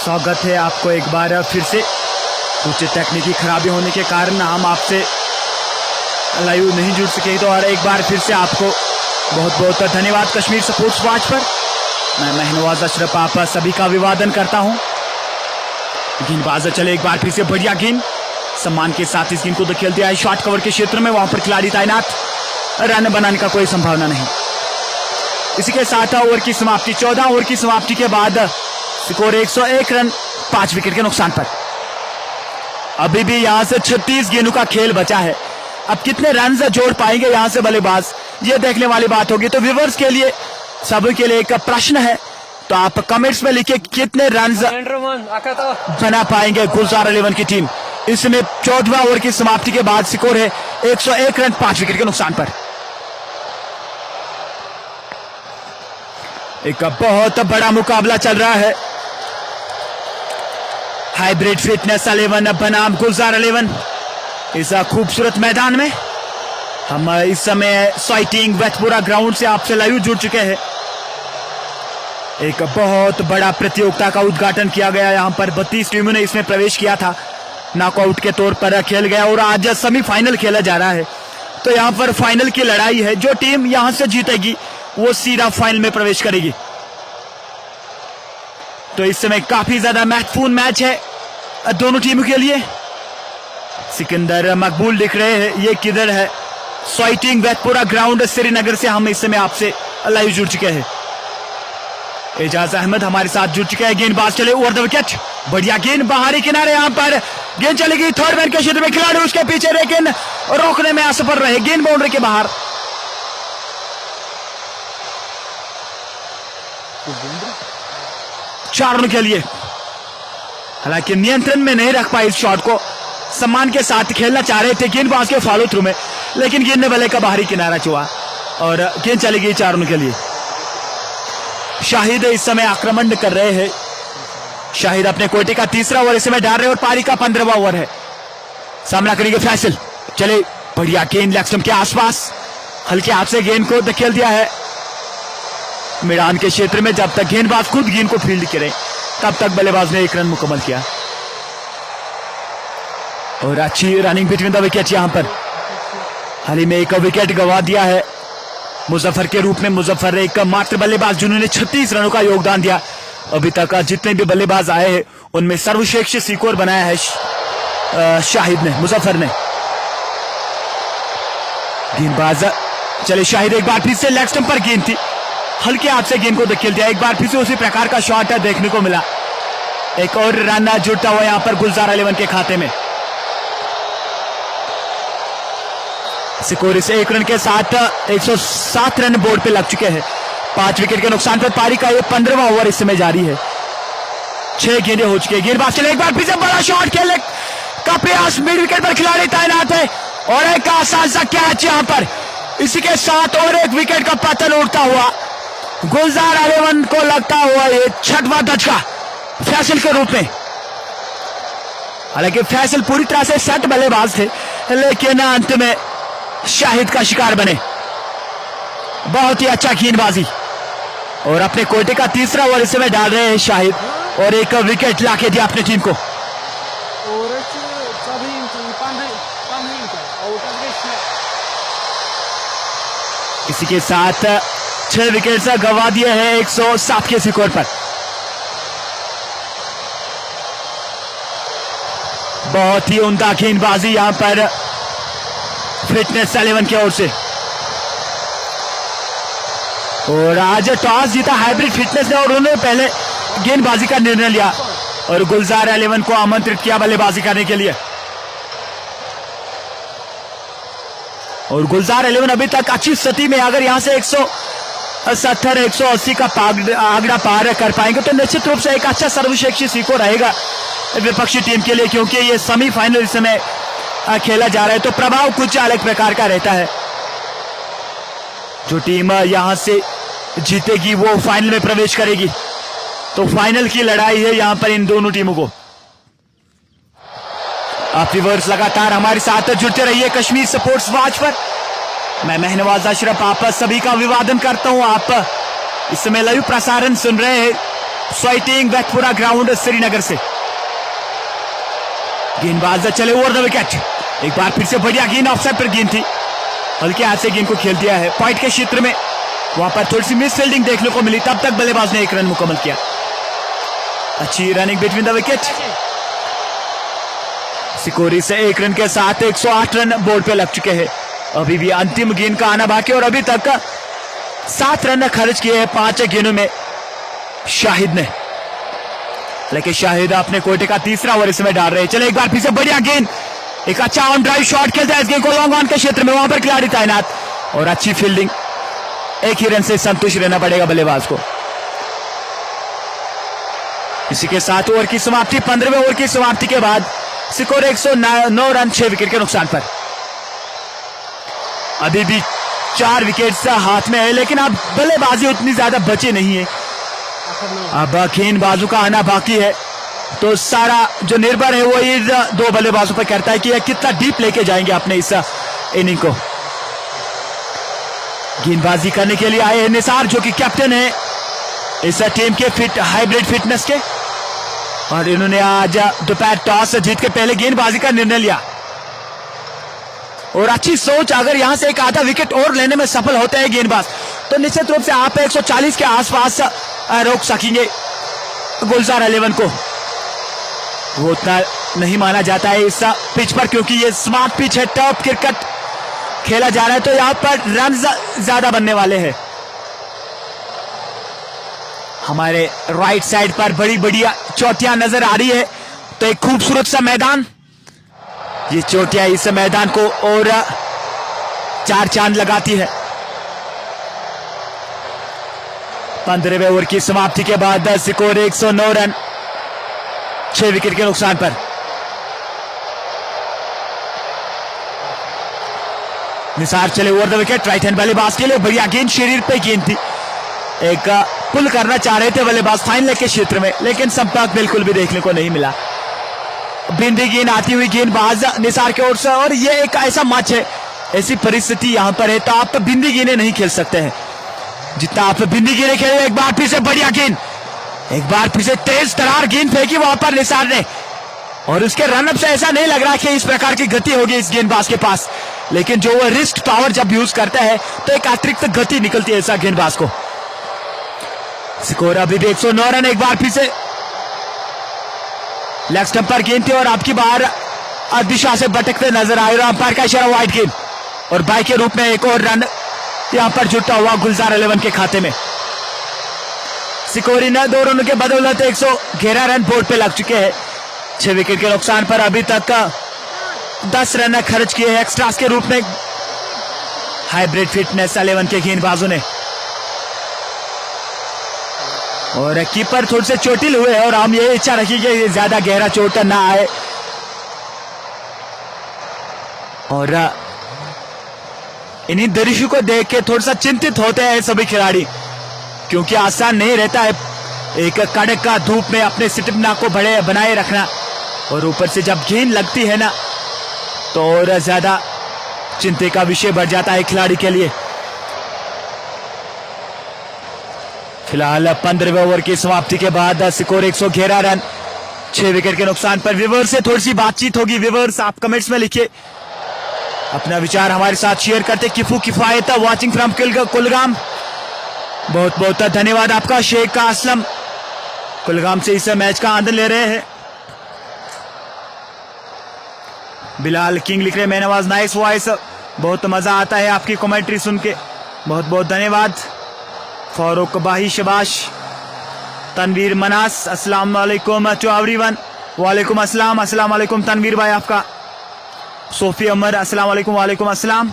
स्वागत है आपको एक बार फिर से। कुछ तकनीकी खराबी होने के कारण हम आपसे लाइव नहीं जुड़ सके, तो और एक बार फिर से आपको बहुत बहुत धन्यवाद कश्मीर स्पोर्ट्स वॉच पर। मैं महनवाज अशरफ आप सभी का अभिवादन करता हूं। गेंदबाज चले एक बार फिर से बढ़िया गेंद, सम्मान के साथ इस गेंद को खेल दिया है शॉर्ट कवर के क्षेत्र में, वहां पर खिलाड़ी तैनात, रन बनाने का कोई संभावना नहीं। इसी के साथ ओवर की समाप्ति, 14 ओवर की समाप्ति के बाद स्कोर 101 रन 5 विकेट के नुकसान पर। अभी भी यहां से 36 गेंदों का खेल बचा है। अब कितने रन जोड़ पाएंगे यहां से बल्लेबाज, ये देखने वाली बात होगी। तो व्यूअर्स के लिए, सभी के लिए एक प्रश्न है, तो आप कमेंट्स में लिखिए कितने रन बना पाएंगे गुलजार 11 की टीम। इसमें 14वां ओवर की समाप्ति के बाद स्कोर है 101 रन 5 विकेट के नुकसान पर। एक बहुत बड़ा मुकाबला चल रहा है हाइब्रिड फिटनेस 11 बनाम गुलजार 11 इस खूबसूरत मैदान में। हम इस समय स्वाइटिंग वेथपुरा ग्राउंड से आपसे लाइव जुड़ चुके हैं। एक बहुत बड़ा प्रतियोगिता का उद्घाटन किया गया, यहां पर 32 टीमों ने इसमें प्रवेश किया था, नॉकआउट के तौर पर खेल गया और आज सेमीफाइनल खेला जा रहा है। तो यहां पर फाइनल की लड़ाई है, जो टीम यहां से जीतेगी वो सीधा फाइनल में प्रवेश करेगी। तो इस समय काफी ज्यादा महत्वपूर्ण मैच है दोनों टीमों के लिए। सिकंदर मकबूल लिख रहे हैं ये किधर है, स्वाइटिंग वेथपुरा ग्राउंड श्रीनगर से हम इस समय आपसे लाइव जुड़ चुके हैं। एजाज अहमद हमारे साथ जुड़ चुके हैं। गेंदबाज चले ओवर द विकेट, बढ़िया गेंद बाहरी किनारे, यहां पर गेंद चलेगी थर्ड मैन के क्षेत्र में, खिलाड़ी उसके पीछे लेकिन रोकने में असफल रहे, गेंद बाउंड्री के बाहर। 4 रन के लिए, हालांकि नियंत्रण में नहीं रख पाए इस शॉट को, सम्मान के साथ खेलना चाह रहे थे गेंदबाज के फॉलो थ्रू में, लेकिन गेंद ने बल्ले का बाहरी किनारा छुआ और गेंद चली गई 4 रन के लिए। शाहिद इस समय आक्रमण कर रहे हैं, शाहिद अपने कोटे का तीसरा ओवर इस समय डाल रहे हैं और पारी का 15वां ओवर है। सामना करेंगे फैसल, चले बढ़िया गेंद लेग स्टंप के आसपास, हल्के हाथ से गेंद को धकेल दिया है मैदान के क्षेत्र में। जब तक गेंदबाज खुद गेंद को फील्ड करे तब तक बल्लेबाज ने 1 रन मुकम्मल किया और अच्छी रनिंग बिटवीन द विकेट। यहां पर हाल ही में एक विकेट गंवा दिया है मुजफ्फर के रूप में। मुजफ्फर एक मात्र बल्लेबाज जिन्होंने 36 रनों का योगदान दिया। अभी तक जितने भी बल्लेबाज आए हैं उनमें सर्वश्रेष्ठ स्कोर बनाया है शाहिद ने, मुजफ्फर ने। गेंदबाज चले शाहिद, एक बार फिर से लेग स्टंप पर गेंद थी, हल्के हाथ से गेंद को धकेल दिया, एक बार फिर से उसी प्रकार का शॉट देखने को मिला। एक और रन जुड़ता हुआ यहां पर गुलजार 11 के खाते में। स्कोर इस 1 रन के साथ 107 रन बोर्ड पे लग चुके हैं। 5 विकेट के नुकसान पर पारी का ये 15वां ओवर इस समय जारी है। 6 गेंदें हो चुकी है। गेंदबाज चले एक बार फिर से बड़ा शॉट खेलने का प्रयास, मिड विकेट पर खिलाड़ी तैनात है और एक आसान सा कैच यहां पर। इसी के साथ और एक विकेट का पतन उड़ता हुआ गुलजार 11 को लगता हुआ ये 6वां धचका फैसल के रूप में। हालांकि फैसल पूरी तरह से सेट बल्लेबाज थे, लेकिन अंत में शाहिद का शिकार बने। बहुत ही अच्छा गेंदबाजी और अपने कोटे का तीसरा ओवर इस समय डाल रहे हैं शाहिद और एक विकेट लाके दिया अपनी टीम को। इसी के साथ 6 विकेट से गंवा दिए हैं 107 के स्कोर पर। बहुत ही उम्दा गेंदबाजी यहां पर फिटनेस 11 की ओर से। और आज टॉस जीता हाइब्रिड फिटनेस ने और उन्होंने पहले गेंदबाजी का निर्णय लिया और गुलजार 11 को आमंत्रित किया बल्लेबाजी करने के लिए। और गुलजार 11 अभी तक अच्छी स्थिति में, अगर यहां से 170 180 का आंकड़ा पार कर पाएंगे तो निश्चित रूप से एक अच्छा सर्वश्रेष्ठ स्कोर रहेगा विपक्षी टीम के लिए, क्योंकि ये सेमीफाइनल इस समय खेला जा रहा है। तो प्रभाव कुछ अलग प्रकार का रहता है। जो टीम यहां से जीतेगी वो फाइनल में प्रवेश करेगी। तो फाइनल की लड़ाई है यहां पर इन दोनों टीमों को। आप व्यूअर्स लगातार हमारे साथ जुड़ते रहिए कश्मीर स्पोर्ट्स वॉच पर। मैं महनवाज अशरफ आप सभी का अभिवादन करता हूं। आप इस समय लाइव प्रसारण सुन रहे हैं स्वाइटिंग वैकपुरा ग्राउंड श्रीनगर से। गेंदबाज चले ओवर द विकेट। एक बार फिर से बढ़िया गेंद, ऑफसाइड पर गेंद थी, हल्के हाथ से गेंद को खेल दिया है पॉइंट के क्षेत्र में। वहां पर थोड़ी सी मिस फील्डिंग देखने को मिली, तब तक बल्लेबाज ने 1 रन मुकम्मल किया। अच्छी रनिंग बिटवीन द विकेट। सिकोरी से 1 रन के साथ 108 रन बोर्ड पे लग चुके हैं। अभी भी अंतिम गेंद का आना बाकी और अभी तक 7 रन खर्च किए हैं 5 गेंदों में शाहिद ने। लेकिन शाहिद अपने कोटे का तीसरा ओवर इसमें डाल रहे हैं। चले एक बार फिर से बढ़िया गेंद, एक अच्छा ऑन ड्राइव शॉट खेलता है इस गेंद को लॉन्ग ऑन के क्षेत्र में, वहां पर खिलाड़ी तैनात और अच्छी फील्डिंग। 1 ही रन से संतुष्ट रहना पड़ेगा बल्लेबाज को। इसी के साथ ओवर की समाप्ति, 15वें ओवर की समाप्ति के बाद स्कोर 109 रन 6 विकेट के नुकसान पर। अभी भी 4 विकेट हाथ में है, लेकिन अब बल्लेबाजी उतनी ज्यादा बची नहीं है। अब गेंदबाजों का आना बाकी है, तो सारा जो निर्भर है वो इन 2 बल्लेबाजों पर करता है कि ये कितना डीप लेके जाएंगे अपने इस इनिंग को। गेंदबाजी करने के लिए आए निसार, जो कि कैप्टन है इस टीम के फिट हाइब्रिड फिटनेस के, और इन्होंने आज दोपहर टॉस जीत के पहले गेंदबाजी का निर्णय लिया। और अच्छी सोच, अगर यहां से एक आधा विकेट और लेने में सफल होते हैं गेंदबाज, तो निश्चित रूप से आप 140 के आसपास रोक सकेंगे गुलजार 11 को। वो उतना नहीं माना जाता है इस पिच पर, क्योंकि ये स्मार्ट पिच है, टॉप क्रिकेट खेला जा रहा है, तो यहां पर रन ज्यादा बनने वाले हैं। हमारे राइट साइड पर बड़ी बड़ी चोटियां नजर आ रही है, तो एक खूबसूरत सा मैदान, ये चोटियां इस मैदान को और 4 चांद लगाती है। 15वें ओवर की समाप्ति के बाद स्कोर 109 रन 6 विकेट के नुकसान पर। निसार चले over the wicket, right hand बल्लेबाज के लिए बढ़िया गेंद, शरीर पे गेंद थी, एक पुल करना चाह रहे थे बल्लेबाज फाइन लेग के क्षेत्र में, लेकिन संपर्क बिल्कुल भी देखने को नहीं मिला। बिंदी गेंद आती हुई गेंदबाज निसार की ओर से, और ये एक ऐसा मैच है, ऐसी परिस्थिति यहां पर है, तो आप बिंदी गेंदें नहीं खेल सकते हैं जितना आप बिंदी गेंदें खेले। एक बार फिर से बढ़िया गेंद, एक बार फिर से तेज तरार गेंद फेंकी वहां पर निसार ने, और उसके रनअप से ऐसा नहीं लग रहा कि इस प्रकार की गति होगी इस गेंदबाज के पास, लेकिन जो वो रिस्ट पावर जब यूज करता है तो एक अतिरिक्त गति निकलती है ऐसा गेंदबाज को। स्कोर अभी भी 109 रन। एक बार फिर से लेग स्टंप पर गेंद थी, और आपकी बाहर दिशा से भटकते नजर आए, अंपायर का इशारा वाइड गेंद, और बाई के रूप में एक और रन यहां पर जुटा हुआ गुलजार 11 के खाते में। सिकोरी ने 2 रनों के बदौलत 111 रन बोर्ड पे लग चुके हैं 6 विकेट के नुकसान पर। अभी तक 10 रन खर्च किए हैं एक्स्ट्रास के रूप में हाइब्रिड फिटनेस 11 के गेंदबाजों ने, और कीपर थोड़े से चोटिल हुए हैं, और हम ये इच्छा रखेंगे कि ज्यादा गहरा चोट ना आए। और इन्हीं दृश्यों को देख के थोड़ा सा चिंतित होते हैं सभी खिलाड़ी, क्योंकि आसान नहीं रहता है एक कड़क का धूप में अपने स्टेमिना को बनाए रखना, और ऊपर से जब गेंद लगती है ना, तो और ज्यादा चिंता का विषय बढ़ जाता है खिलाड़ी के लिए। फिलहाल 15वें ओवर की समाप्ति के बाद स्कोर 111 रन 6 विकेट के नुकसान पर। व्यूअर्स से थोड़ी सी बातचीत होगी। व्यूअर्स आप कमेंट्स में लिखिए अपना विचार, हमारे साथ शेयर करते। किफू किफायत वाचिंग फ्रॉम कुलगाम, बहुत बहुत धन्यवाद आपका। शेख का असलम कुलगाम से इस मैच का आनंद ले रहे हैं। बिलाल किंग लिख रहे मैन आवाज नाइस वॉइस, बहुत मजा आता है आपकी कमेंट्री सुन के, बहुत बहुत धन्यवाद। फारूक बाही शबाश, तनवीर मनास अस्सलाम वालेकुम टू एवरीवन, वालेकुम अस्सलाम, अस्सलाम वालेकुम तनवीर भाई आपका। सोफी अमर अस्सलाम वालेकुम, वालेकुम अस्सलाम।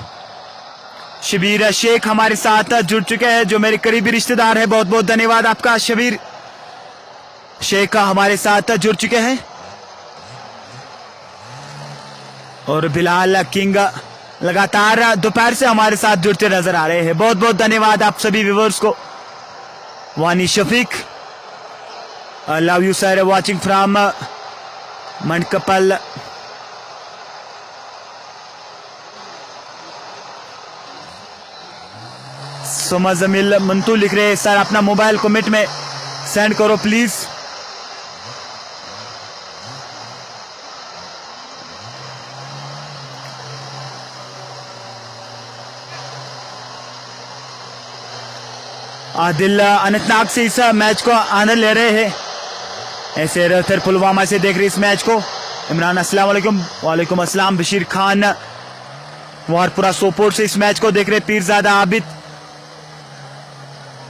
शबीर शेख हमारे साथ जुड़ चुके हैं, जो मेरे करीबी रिश्तेदार है, बहुत बहुत धन्यवाद आपका। शबीर शेख हमारे साथ जुड़ चुके हैं, और बिलाल किंग लगातार दोपहर से हमारे साथ जुड़ते नजर आ रहे हैं, बहुत बहुत धन्यवाद आप सभी व्यूअर्स को। Wani Shafiq love you sir, watching from Mandakpal. Soma Jameel Mantu लिख रहे हैं सर अपना मोबाइल कमेंट में सेंड करो प्लीज। आदिल अनंतनाग से इस मैच को आनंद ले रहे हैं। ऐसे रहतर पुलवामा से देख रहे इस मैच को। इमरान अस्सलाम वालेकुम। वालेकुम अस्सलाम। बशीर खान वारपुरा सोपोर से इस मैच को देख रहे। पीरजादा आबिद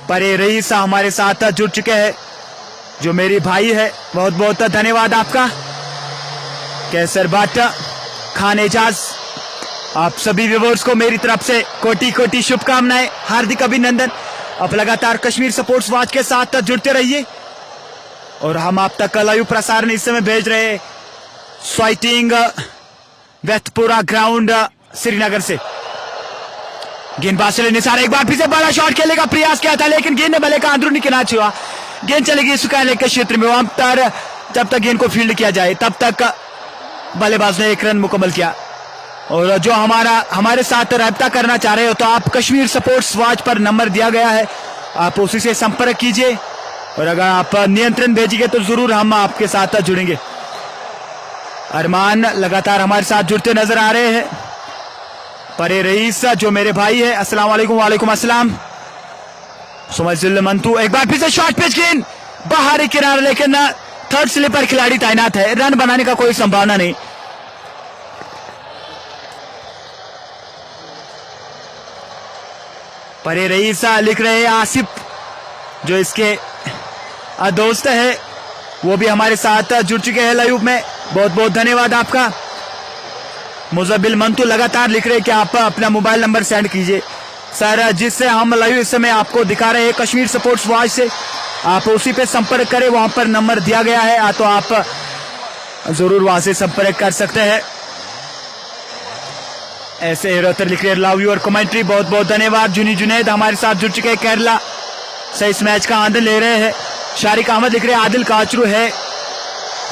परे रईस हमारे साथ जुड़ चुके हैं, जो मेरी भाई है, बहुत बहुत धन्यवाद आपका। कैसर भट्ट, खान एजाज, आप सभी व्यूअर्स को मेरी तरफ से कोटि कोटि शुभकामनाएं, हार्दिक अभिनंदन। आप लगातार कश्मीर स्पोर्ट्स वॉच के साथ जुड़ते रहिए और हम आप तक लाइव प्रसारण इस समय भेज रहे हैं स्वाइटिंग वेथपुरा ग्राउंड श्रीनगर से। गेंदबाज चले निसार एक बार फिर से बड़ा शॉट खेलने का प्रयास किया था, लेकिन गेंद ने भले का अंदरूनी किनारे छुआ। गेंद चलेगी सुकाने के क्षेत्र में। वहां पर जब तक गेंद को फील्ड किया जाए तब तक बल्लेबाज ने एक रन मुकम्मल किया। और जो हमारे साथ राब्ता करना चाह रहे हो तो आप कश्मीर स्पोर्ट्स वॉच पर नंबर दिया गया है, आप उसी से संपर्क कीजिए और अगर आप नियंत्रण भेजिए तो जरूर हम आपके साथ जुड़ेंगे। अरमान लगातार हमारे साथ जुड़ते नजर आ रहे हैं। परे रईस जो मेरे भाई है, अस्सलाम वालेकुम। वालेकुम अस्सलाम। सुमैजुल मंतू एक बार फिर से शॉर्ट पिच गेंद बाहरी किनारे, लेकिन थर्ड स्लिप पर खिलाड़ी तैनात है, रन बनाने का कोई संभावना नहीं। परे रईस लिख रहे हैं आसिफ, जो इसके दोस्त है, वो भी हमारे साथ जुड़ चुके हैं लाइव में, बहुत बहुत धन्यवाद आपका। मुजबिल मंतू लगातार लिख रहे हैं कि आप अपना मोबाइल नंबर सेंड कीजिए सर, जिससे हम लाइव इस समय आपको दिखा रहे हैं कश्मीर स्पोर्ट्स वॉच से, आप उसी पे संपर्क करें, वहां पर नंबर दिया गया है, तो आप जरूर वहां से संपर्क कर सकते हैं। ऐसे रोहतर लिख रहे लव यू और कमेंट्री, बहुत बहुत धन्यवाद। जुनी जुनैद हमारे साथ जुड़ चुके हैं केरला से, इस मैच का आनंद ले रहे हैं। शारिक अहमद लिख रहे आदिल काचरू है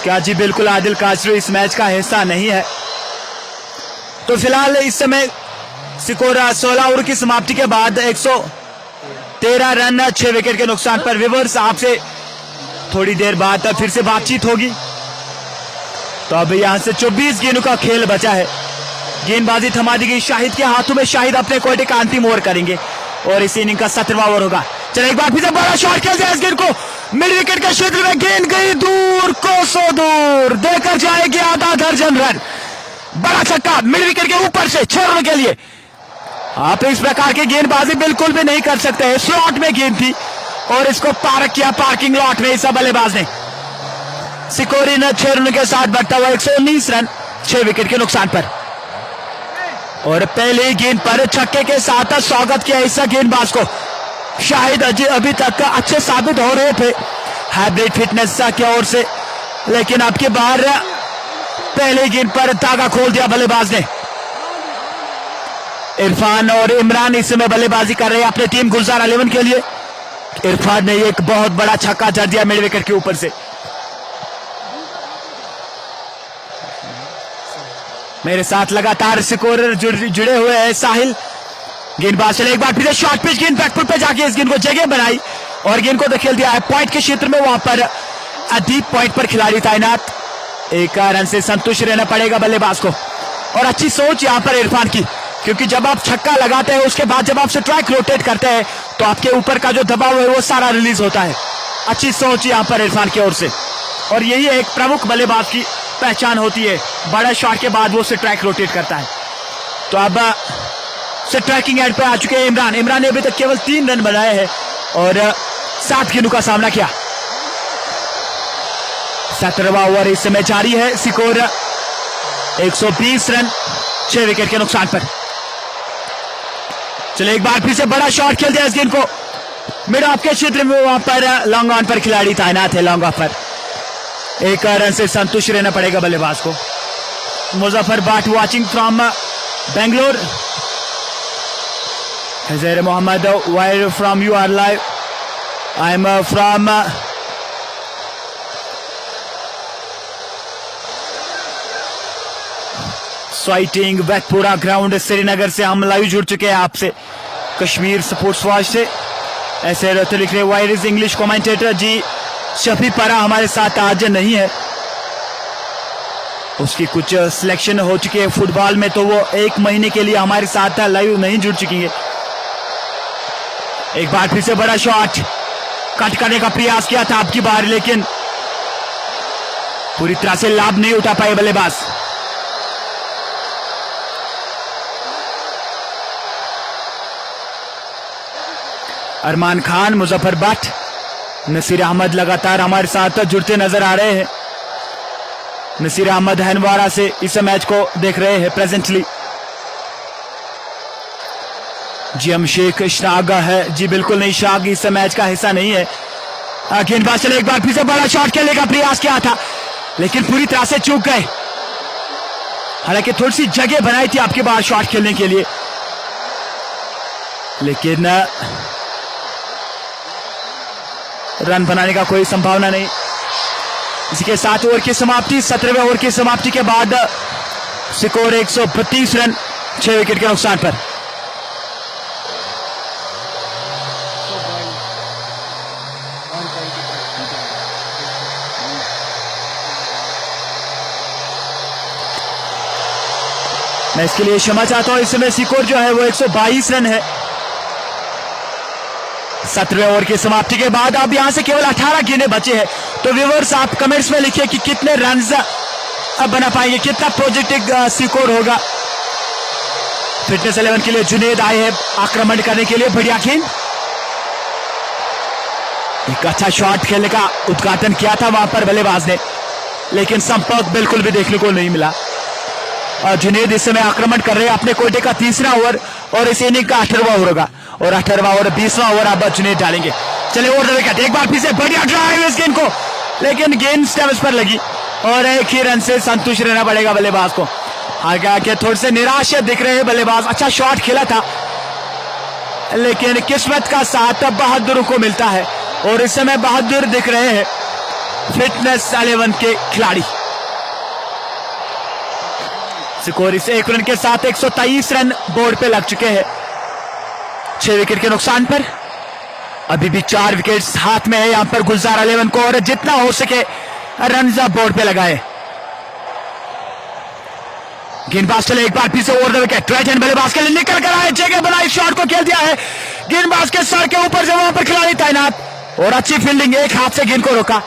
क्या? जी बिल्कुल, आदिल काचरू इस मैच का हिस्सा नहीं है। तो फिलहाल इस समय स्कोर 16 ओवर की समाप्ति के बाद 113 रन 6 विकेट के नुकसान पर। व्यूअर्स आपसे थोड़ी देर बाद फिर से बातचीत होगी। तो अब यहां से 24 गेंदों का खेल बचा है। गेंदबाजी थमा दी गई शाहिद के हाथों में। शाहिद अपने कोटे का अंतिम ओवर करेंगे और इस इनिंग का 17वां ओवर होगा। चलो एक बार फिर से बड़ा शॉट खेलते हैं इस गेंद को, मिड विकेट के क्षेत्र में गेंद गई दूर, कोसों दूर, देकर जाएगी आधा दर्जन रन। बड़ा छक्का मिड विकेट के ऊपर से 6 रन के लिए। आप इस प्रकार की गेंदबाजी बिल्कुल भी नहीं कर सकते हैं। स्लॉट में गेंद थी और इसको पार्क किया पार्किंग लॉट में इस बल्लेबाज ने। सिकोरी ने 6 रन के साथ बढ़ता हुआ 119 रन 6 विकेट के नुकसान पर। और पहले गेंद पर छक्के के साथ स्वागत किया इस गेंदबाज को। शाहिद अभी तक अच्छे साबित हो रहे थे हाइब्रिड फिटनेस की ओर से, लेकिन अब की बार पहले गेंद पर धागा खोल दिया बल्लेबाज ने। इरफान और इमरान इस समय बल्लेबाजी कर रहे हैं अपने टीम गुलजार 11 के लिए। इरफान ने एक बहुत बड़ा छक्का जड़ दिया मिड विकेट के ऊपर से। मेरे साथ लगातार स्कोरर जुड़े हुए हैं। साहिल गेंदबाज चले एक बार फिर शॉर्ट पिच गेंद बैकफुट पे जाके इस गेंद को जगह बनाई और गेंद को खेल दिया है पॉइंट के क्षेत्र में। वहां पर डीप पॉइंट पर खिलाड़ी तैनात, एक रन से संतुष्ट रहना पड़ेगा बल्लेबाज को। और अच्छी सोच यहां पर इरफान की, क्योंकि जब आप छक्का लगाते हैं उसके बाद जब आप स्ट्राइक रोटेट करते हैं तो आपके ऊपर का जो दबाव है वो सारा रिलीज होता है। अच्छी सोच यहां पर इरफान की ओर से, और यही एक प्रमुख बल्लेबाज की पहचान होती है। बड़ा शॉट के बाद वो स्ट्राइक रोटेट करता है। तो अब स्ट्राइकिंग एंड पे आ चुके हैं इमरान। इमरान ने अभी तक केवल 3 रन बनाए हैं और 7 गेंदों का सामना किया। 17वां ओवर इस समय जारी है। स्कोर 120 रन 6 विकेट के नुकसान पर। चले एक बार फिर से बड़ा शॉट खेलते हैं इस गेंद को मिड ऑफ के क्षेत्र में। वहां पर लॉन्ग ऑन पर खिलाड़ी तैनात है। लॉन्ग ऑफ पर 1 रन से संतुष्ट रहना पड़ेगा बल्लेबाज को। मुजफ्फर बाट watching from Bangalore. Hazair Mohammed, where from you are live? I am from स्वाइटिंग वेथपुरा ग्राउंड श्रीनगर से हम लाइव जुड़ चुके हैं आपसे कश्मीर स्पोर्ट्स वॉच से। ऐसे रहते लिख रहे वायर इज इंग्लिश कमेंटेटर जी, शफी परा हमारे साथ आज नहीं है, उसकी कुछ सिलेक्शन हो चुकी है फुटबॉल में, तो वो 1 महीने के लिए हमारे साथ लाइव नहीं जुड़ चुकी है। एक बार फिर से बड़ा शॉट कट करने का प्रयास किया था आपकी बार, लेकिन पूरी तरह से लाभ नहीं उठा पाए बल्लेबाज। अरमान खान, मुजफ्फर भट्ट, नसीर अहमद लगातार हमारे साथ जुड़ते नजर आ रहे हैं। नसीर अहमद हनवारा से इस मैच को देख रहे हैं प्रेजेंटली। जीएम शेख इशराक है, जी बिल्कुल नहीं, इशराक इस मैच का हिस्सा नहीं है। गेंदबाज चले, एक बार फिर से बड़ा शॉट खेलने का प्रयास किया था, लेकिन पूरी तरह से चूक गए। हालांकि थोड़ी सी जगह बनाई थी आपके बाहर शॉट खेलने के लिए, लेकिन रन बनाने का कोई संभावना नहीं। इसी के 7 ओवर की समाप्ति, 17वें ओवर की समाप्ति के बाद स्कोर 132 रन 6 विकेट के नुकसान पर। मैं इसके लिए क्षमा चाहता हूं, इस समय स्कोर जो है वो 122 रन है 17वें ओवर की समाप्ति के बाद। अब यहां से केवल 18 गेंदें बचे हैं, तो व्यूअर्स आप कमेंट्स में लिखिए कि कितने रन्स अब बना पाएंगे, कितना प्रोजेक्टेड स्कोर होगा। फिटनेस 11 के लिए जुनेद आए हैं आक्रमण करने के लिए, बढ़िया गेंद, एक अच्छा शॉट खेलने का उद्घाटन किया था वहां पर बल्लेबाज ने, लेकिन संपर्क बिल्कुल भी देखने को नहीं मिला। और जुनेद इस समय आक्रमण कर रहे हैं अपने कोटे का 3रा ओवर, और इस इनिंग का 18वां ओवर होगा, और 18वां ओवर 20वां ओवर अब जुनेद डालेंगे। चले ओवर विकेट, एक बार फिर से बढ़िया ड्राइव इस गेंद को, लेकिन गेंद स्टंप्स पर लगी और एक ही रन से संतुष्ट रहना पड़ेगा बल्लेबाज को। आगे थोड़े से निराश दिख रहे हैं बल्लेबाज, अच्छा शॉट खेला था, लेकिन किस्मत का साथ बहादुर को मिलता है, और इस समय बहादुर दिख रहे हैं फिटनेस 11 के खिलाड़ी। स्कोर इस 1 रन के साथ 123 रन बोर्ड पे लग चुके हैं 6 विकेट के नुकसान पर। अभी भी 4 विकेट हाथ में है यहां पर गुलजार 11 को, और जितना हो सके रन बोर्ड पे लगाए। गेंदबाज चले, एक बार फिर से over the wicket, right hand बल्लेबाज के लिए निकल कर आए, जगह बनाई, शॉट को खेल दिया है, गेंदबाज के सर के ऊपर से वहां पर खिलाड़ी तैनात, और अच्छी फील्डिंग, एक हाथ से गेंद को रोका,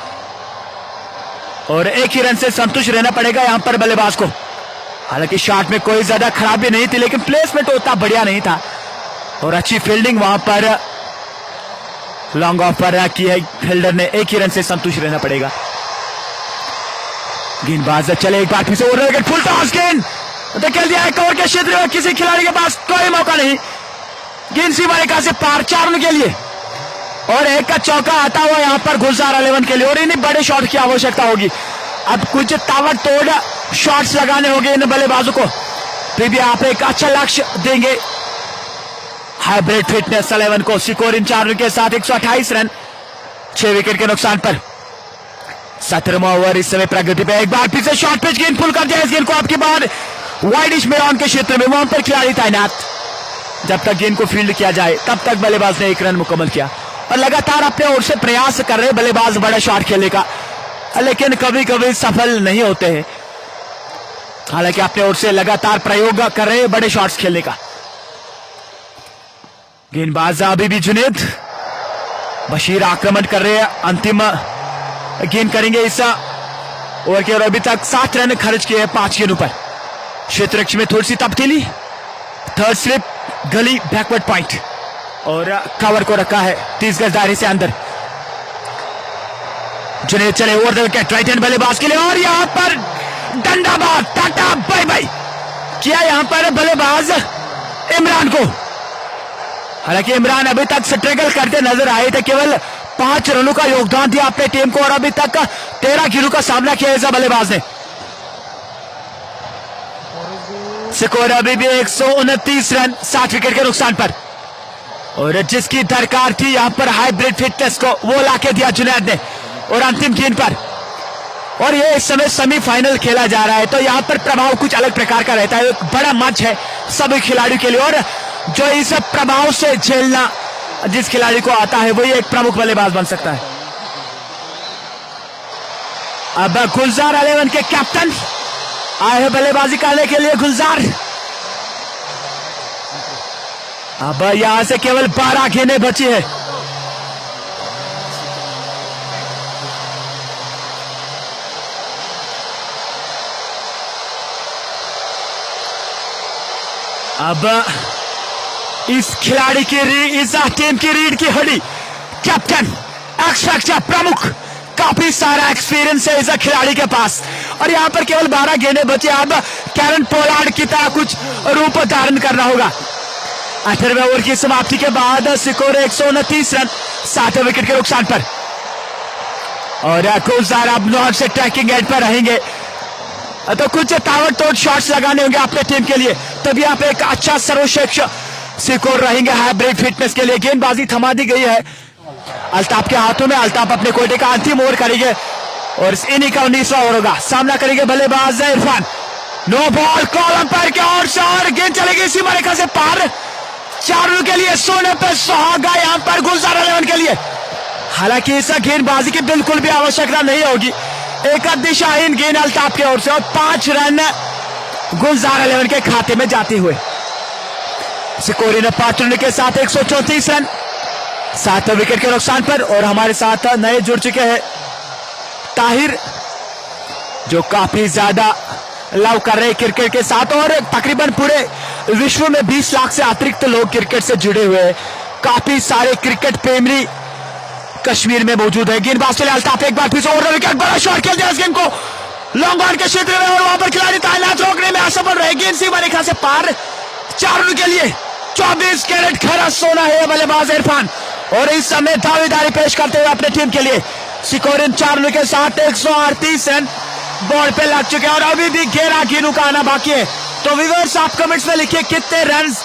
और एक ही रन से संतुष्ट रहना पड़ेगा यहां पर बल्लेबाज को। हालांकि शॉट में कोई ज्यादा खराबी नहीं थी, लेकिन प्लेसमेंट उतना बढ़िया नहीं था, और अच्छी फील्डिंग वहां पर लॉन्ग ऑफ पर की है फील्डर ने, एक ही रन से संतुष्ट रहना पड़ेगा। गेंदबाज चले, एक बार फिर से ओवर फुल टॉस, गेंद धकेल दिया है कवर के क्षेत्र में, किसी खिलाड़ी के पास कोई मौका नहीं, गेंद सीमा रेखा से पार 4 रन के लिए, और एक का चौका आता हुआ यहां पर गुलजार 11 के लिए, और इन्हें बड़े शॉट की आवश्यकता होगी। अब कुछ ताबड़तोड़ शॉट्स लगाने होंगे इन बल्लेबाजों को, फिर भी आप एक अच्छा लक्ष्य देंगे हाइब्रिड फिटनेस 11 को। स्कोर इन 4 रन के साथ 128 रन 6 विकेट के नुकसान पर। 17वां ओवर इस समय प्रगति पे, एक बार फिर से शॉर्ट पिच, गेंद पुल कर दिया इस गेंद को आपके बाद वाइडिश मैदान के क्षेत्र में, वहां पर खिलाड़ी तैनात, जब तक गेंद को फील्ड किया जाए तब तक बल्लेबाज ने 1 रन मुकम्मल किया, और लगातार अपने ओर से प्रयास कर रहे बल्लेबाज बड़ा शॉट खेलने का, लेकिन कभी कभी सफल नहीं होते हैं। हालांकि अपने ओर से लगातार प्रयोग कर रहे बड़े शॉट्स खेलने का। गेंदबाज अभी भी जुनेद, बशीर आक्रमण कर रहे हैं, अंतिम गेंद करेंगे इस ओवर के, और अभी तक 7 रन खर्च किए हैं 5 गेंदों पर। क्षेत्र में थोड़ी सी तब्दीली, थर्ड स्लिप, गली, बैकवर्ड पॉइंट, और कवर को रखा है 30 गज दायरे से अंदर। जुनेद चले over the wicket, right hand बल्लेबाज के लिए, और यहां पर डंडाबाज, टाटा बाय बाय किया यहां पर बल्लेबाज इमरान को। हालांकि इमरान अभी तक स्ट्रगल करते नजर आए थे, केवल 5 रनों का योगदान दिया अपने टीम को, और अभी तक 13 गेंदों का सामना किया ऐसा बल्लेबाज ने। स्कोर अभी भी 129 रन 7 विकेट के नुकसान पर, और जिसकी दरकार थी यहां पर हाइब्रिड फिटनेस को, वो लाके दिया जुनैद ने, और अंतिम गेंद पर। और ये इस समय सेमीफाइनल खेला जा रहा है, तो यहां पर प्रभाव कुछ अलग प्रकार का रहता है, एक बड़ा मंच है सभी खिलाड़ियों के लिए, और जो इस प्रभाव से झेलना जिस खिलाड़ी को आता है वही एक प्रमुख बल्लेबाज बन सकता है। अब गुलजार 11 के कैप्टन आए हैं बल्लेबाजी करने के लिए। गुलजार अब यहां से केवल 12 गेंदें बची है। अब इस खिलाड़ी की इस टीम की रीढ़ की हड्डी, कैप्टन, एक्स फैक्टर, प्रमुख, काफी सारा एक्सपीरियंस है इस खिलाड़ी के पास और यहां पर केवल 12 गेंदें बचे। अब कैरन पोलार्ड की तरह कुछ रूप धारण करना होगा। 18वें ओवर की समाप्ति के बाद स्कोर 129 रन 7 विकेट के नुकसान पर और गुलजार अब नॉन से ट्रैकिंग एंड पर रहेंगे तो कुछ ताबड़तोड़ शॉट्स लगाने होंगे अपने टीम के लिए, तभी आप एक अच्छा सर्वश्रेष्ठ स्कोर रहेंगे हाइब्रिड फिटनेस के लिए। गेंदबाजी थमा दी गई है अल्ताफ के हाथों में। अल्ताफ अपने कोटे का अंतिम ओवर करेंगे और इन्हीं का 19वां ओवर होगा। सामना करेंगे बल्लेबाज इरफान। नो बॉल कॉलम पर के और गेंद चलेगी सीमा रेखा से पार। 4 रन के लिए सोने पे सुहागा यहां पर गुलजार 11 के लिए। हालांकि इस गेंदबाजी की बिल्कुल भी आवश्यकता नहीं होगी। एक दिशाहीन गेंद अल्ताफ की ओर से और 5 रन गुलजार 11 के खाते में जाते हुए। सिकोरी ने 5 रन के साथ 134 रन 7 विकेट के नुकसान पर। और हमारे साथ नए जुड़ चुके हैं ताहिर, जो काफी ज्यादा लव कर रहे हैं क्रिकेट के साथ और तकरीबन पूरे विश्व में 20 लाख से अतिरिक्त लोग क्रिकेट से जुड़े हुए हैं। काफी सारे क्रिकेट प्रेमी कश्मीर में मौजूद है। गेंदबाज के लिए अल्ताफ एक बार फिर से ओवर विकेट, बड़ा शॉट खेल दिया इस गेंद को लॉन्ग ऑन के क्षेत्र में और वहां पर खिलाड़ी तैनात रोकने में असफल रहे। गेंद सीमा रेखा से पार। 4 रन के लिए 24 कैरेट खरा सोना है बल्लेबाज इरफान और इस समय दावेदारी पेश करते हुए अपने टीम के लिए। सिकोरिन 4 रन के साथ 138 रन बॉल पे लग चुके हैं और अभी भी 11 गेंदों का आना बाकी है। तो व्यूअर्स आप कमेंट्स में लिखिए कितने रन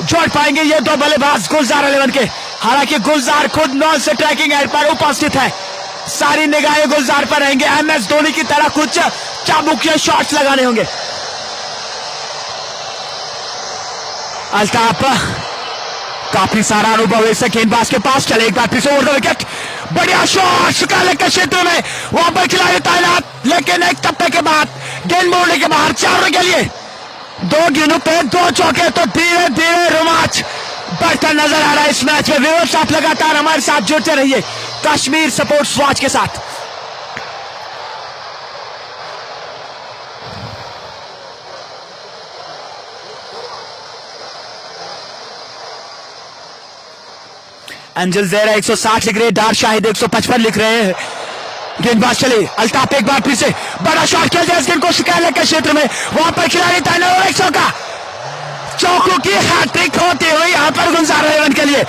जोड़ पाएंगे ये दो बल्लेबाज गुलजार 11 के। हालांकि गुलजार खुद नॉन से ट्रैकिंग एंड पर उपस्थित है। सारी निगाहें गुलजार पर रहेंगे। MS धोनी की तरह कुछ चाबुकिया शॉट्स लगाने होंगे। अल्ताफ काफी सारा अनुभव है गेंदबाज के पास। चले एक बार फिर से ओवर विकेट, बढ़िया शॉट शिकाले के क्षेत्र में वहां पर खिलाड़ी तैनात, लेकिन एक टप्पे के बाद गेंद मोड़ने के बाहर। 4 रन के लिए 2 गेंदों पे 2 चौके। तो धीरे धीरे रोमांच बढ़ता नजर आ रहा है इस मैच में। व्यूअर्स आप लगातार हमारे साथ जुड़ते रहिए कश्मीर स्पोर्ट्स वॉच के साथ। एंजल जेरा 160 लिख रहे हैं, डार शाहिद 155 लिख रहे हैं। गेंदबाज चले अल्ताफ एक बार फिर से बड़ा शॉट खेल दिया इस गेंद को शिकाले के क्षेत्र में वहां पर खिलाड़ी तैनात और 100 का चौकों की हैट्रिक होती हुई यहां पर गुलजार 11 के लिए।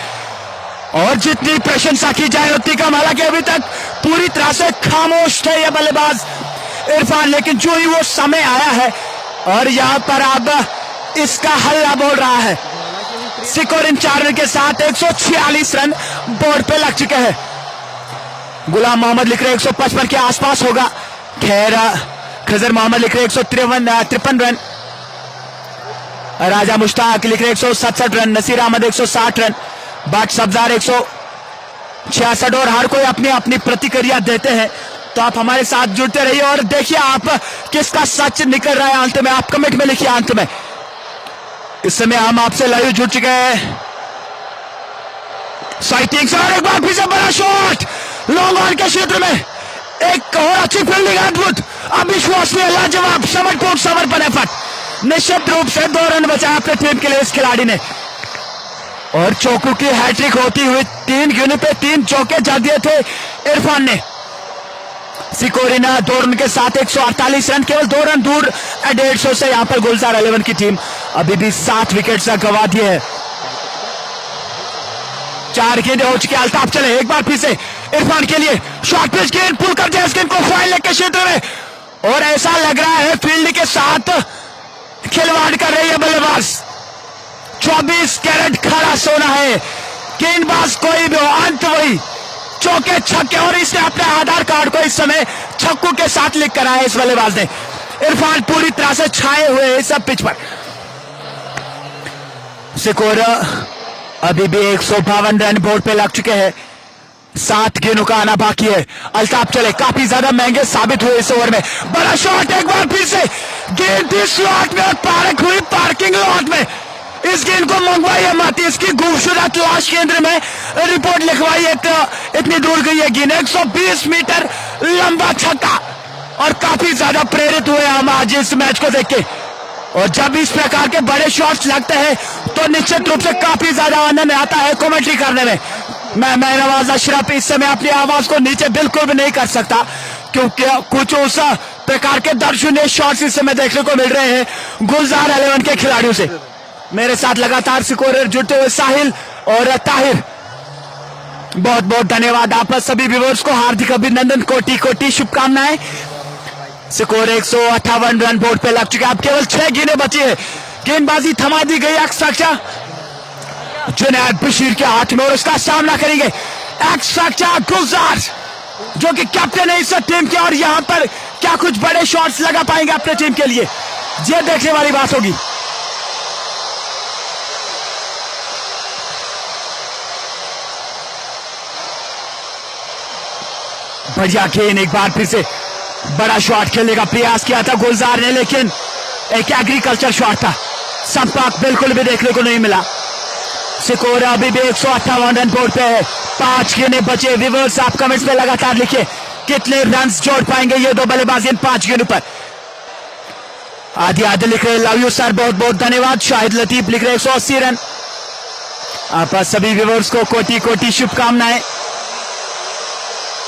और जितनी प्रशंसा की जाए उतनी कम। हालांकि अभी तक पूरी तरह से खामोश थे ये बल्लेबाज इरफान, लेकिन जो ही वो समय आया है और यहां पर अब इसका हल्ला बोल रहा है। सिकोरिन 4 रन के साथ 146 रन बोर्ड पे लग चुके हैं। गुलाम मोहम्मद लिख रहे 155 के आसपास होगा। खैर खजर मोहम्मद लिख रहे 153 रन। राजा मुश्ताक लिख रहे 167 रन। नसीर अहमद 160 रन। बाट सब्जार 166 और हर कोई अपनी अपनी प्रतिक्रिया देते हैं। तो आप हमारे साथ जुड़ते रहिए और देखिए आप किसका सच निकल रहा है अंत में। आप कमेंट में लिखिए अंत में। इस समय हम आपसे लाइव जुड़ चुके हैं साइटिंग्स और एक बार फिर से बड़ा शॉट लॉन्ग ऑन के क्षेत्र में। एक और अच्छी फील्डिंग, अद्भुत, अविश्वसनीय, लाजवाब, समर्पण एफर्ट। निश्चित रूप से 2 रन बचाया अपने टीम के लिए इस खिलाड़ी ने और चौकों की हैट्रिक होती हुई 3 गेंदों पे 3 चौके जड़ दिए थे इरफान ने। सिकोरिना 2 रन के साथ 148 रन, केवल 2 रन दूर 150 से यहां पर गुलजार 11 की टीम अभी भी 7 विकेट गंवा दिए है। 4 गेंदें हो चुके। अल्ताफ चले एक बार फिर से इरफान के लिए शॉर्ट पिच गेंद पुल कर दिया इस गेंद को फाइन लेग के क्षेत्र में और ऐसा लग रहा है फील्ड के साथ खिलवाड़ कर रही है बल्लेबाज। 24 कैरेट खरा सोना है। गेंदबाज कोई भी हो, अंत वही, चौके छक्के। और इसने अपने आधार कार्ड को इस समय छक्कों के साथ लिख कर आया इस बल्लेबाज ने। इरफान पूरी तरह से छाए हुए हैं सब पिच पर। स्कोर अभी भी 152 रन बोर्ड पे लग चुके हैं 7 गेंदों का आना बाकी है। अल्ताफ चले, काफी ज्यादा महंगे साबित हुए इस ओवर में। बड़ा शॉट एक बार फिर से, गेंद थी स्लॉट में और पार्क हुई पार्किंग लॉट में। इस गेंद को मंगवाई मत, इसकी गुमशुदा तलाश केंद्र में रिपोर्ट लिखवाई। इतनी दूर गई है गेंद, 120 मीटर लंबा छक्का, और काफी ज्यादा प्रेरित हुए हम आज इस मैच को देख के। और जब इस प्रकार के बड़े शॉट्स लगते हैं तो निश्चित रूप से काफी ज्यादा आनंद आता है कमेंट्री करने में। मैं नवाज अशरफ इस समय अपनी आवाज को नीचे बिल्कुल भी नहीं कर सकता, क्योंकि कुछ उस प्रकार के दर्शनीय शॉट्स इस समय देखने को मिल रहे हैं गुलजार 11 के खिलाड़ियों से। मेरे साथ लगातार स्कोरर जुड़ते हुए साहिल और ताहिर, बहुत बहुत धन्यवाद आप सभी व्यूअर्स को, हार्दिक अभिनंदन, कोटि कोटि शुभकामनाएं। स्कोर 158 रन बोर्ड पे लग चुके हैं। अब केवल 6 गेंदें बची है, गेंदबाजी थमा दी गई। एक्स्ट्रा जुनैद बशीर के हाथ में और उसका सामना करेंगे एक्स्ट्रा गुलजार, जो कि कैप्टन है इस टीम के, और यहां पर क्या कुछ बड़े शॉट्स लगा पाएंगे अपने टीम के लिए, ये देखने वाली बात होगी। बढ़िया गेंद, एक बार फिर से बड़ा शॉट खेलने का प्रयास किया था गुलजार ने, लेकिन एक एग्रीकल्चर शॉट था, संपर्क बिल्कुल भी देखने को नहीं मिला। स्कोर अभी भी 158 रन बोर्ड पे है, 5 गेंदें बचे। व्यूअर्स आप कमेंट्स में लगातार लिखिए कितने रन्स जोड़ पाएंगे ये दो बल्लेबाज इन 5 गेंदों पर। आदि लिख रहे लव यू सर, बहुत बहुत धन्यवाद। शाहिद लतीफ लिख रहे 180 रन। आप सभी व्यूअर्स को कोटि कोटि शुभकामनाएं।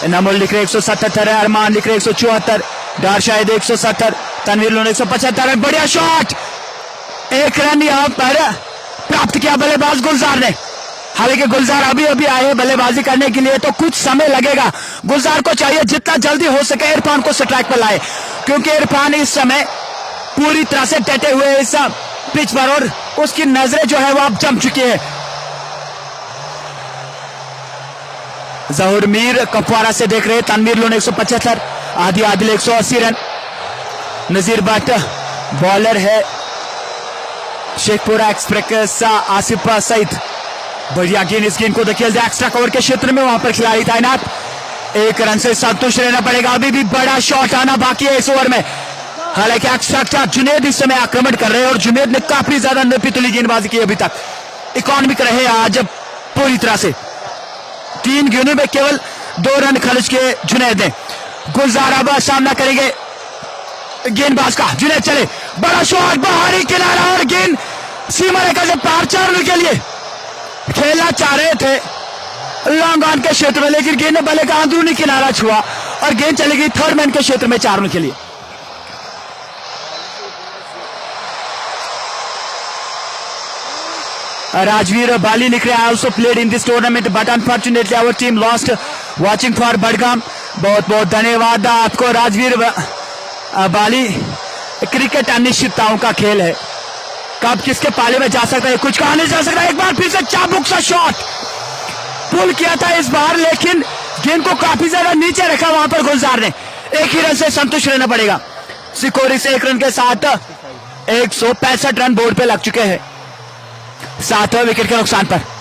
नमोल लिख रहे 177, अरमान लिख रहे 174, डार शाहिद 170, तनवीर लोन 175 रन। बढ़िया शॉट, 1 रन यहां पर प्राप्त किया बल्लेबाज गुलजार ने। हालांकि गुलजार अभी अभी आए बल्लेबाजी करने के लिए, तो कुछ समय लगेगा। गुलजार को चाहिए जितना जल्दी हो सके इरफान को स्ट्राइक पर लाए, क्योंकि इरफान इस समय पूरी तरह से डटे हुए इस पिच पर, और उसकी नजरें जो है वो अब जम चुकी है। जहूर मीर कपवारा से देख रहे, तनवीर लोन 175, आदि आदिल 180 रन। नजीर भट्ट बॉलर है, शेखपुरा एक्सप्रेस आसिफ सईद, बढ़िया गेंद। इस गेंद को देखिए एक्स्ट्रा कवर के क्षेत्र में, वहां पर खिलाड़ी तैनात, 1 रन से संतुष्ट रहना पड़ेगा। अभी भी बड़ा शॉट आना बाकी है इस ओवर में। हालांकि एक्स्ट्रा जुनेद इस समय आक्रमण कर रहे हैं, और जुनेद ने काफी ज्यादा निपितुली गेंदबाजी की अभी तक। इकोनॉमिक रहे आज पूरी तरह से, 3 गेंदों में केवल 2 रन खर्च किए जुनेद ने। गुलजार अब सामना करेंगे गेंदबाज का, जुनेद चले, बड़ा शॉट, बाहरी किनारा, और गेंद सीमा रेखा से पार 4 रन के लिए खेलना चाह रहे थे लॉन्ग ऑन के क्षेत्र में, लेकिन गेंद ने बल्ले का अंदरूनी किनारा छुआ और गेंद चली गई थर्ड मैन के क्षेत्र में 4 रन के लिए। राजवीर बाली लिख रहे हैं, also played in this tournament but unfortunately our team lost watching for Budgam. बहुत बहुत धन्यवाद आपको राजवीर बाली। क्रिकेट अनिश्चितताओं का खेल है, कब किसके पाले में जा सकता है कुछ कहा नहीं जा सकता। एक बार फिर से चाबुक सा शॉट पुल किया था इस बार, लेकिन गेंद को काफी ज्यादा नीचे रखा वहां पर गुलजार ने। 1 ही रन से संतुष्ट रहना पड़ेगा। स्कोर इस 1 रन के साथ 165 रन बोर्ड पे लग चुके हैं, 7वें विकेट के नुकसान पर।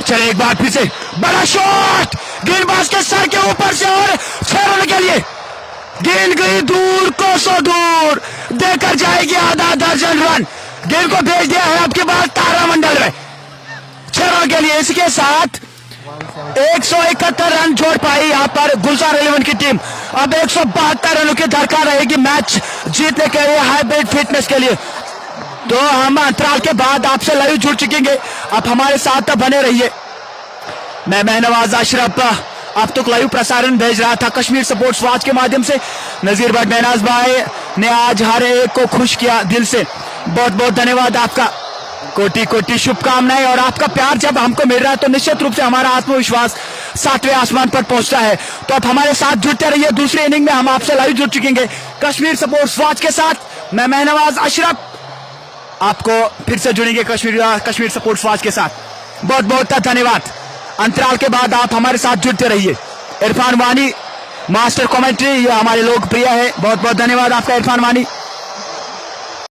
चले एक बार फिर से बड़ा शॉट, गेंदबाज के सर के ऊपर से, और 6 रन के लिए। गेंद गई दूर, कोसों दूर, देकर जाएगी आधा दर्जन रन। गेंद को भेज दिया है आपके पास तारामंडल में 6 रन के लिए। इसके साथ 171 रन जोड़ पाई यहां पर गुलजार 11 की टीम। अब 172 रनों की दरकार रहेगी मैच जीतने के लिए, हाईब्रिड फिटनेस के लिए। तो हम अंतराल के बाद आपसे लाइव जुड़ चुकेंगे, आप हमारे साथ बने रहिए। मैं नवाज अशरफ अब तक लाइव प्रसारण भेज रहा था कश्मीर स्पोर्ट्स वॉच के माध्यम से। नजीर भट्ट महनाज भाई ने आज हर एक को खुश किया दिल से, बहुत बहुत धन्यवाद आपका, कोटि कोटि शुभकामनाएं। और आपका प्यार जब हमको मिल रहा है तो निश्चित रूप से हमारा आत्मविश्वास 7वें आसमान पर पहुंचता है। तो आप हमारे साथ जुड़ते रहिए। दूसरी इनिंग में हम आपसे लाइव जुड़ चुकेंगे कश्मीर स्पोर्ट्स वॉच के साथ। मैं नवाज अशरफ आपको फिर से जुड़ेंगे कश्मीर स्पोर्ट्स वॉच के साथ। बहुत बहुत धन्यवाद। अंतराल के बाद आप हमारे साथ जुड़ते रहिए। इरफान वानी मास्टर कमेंट्री, ये हमारे लोकप्रिय है, बहुत बहुत धन्यवाद आपका इरफान वानी।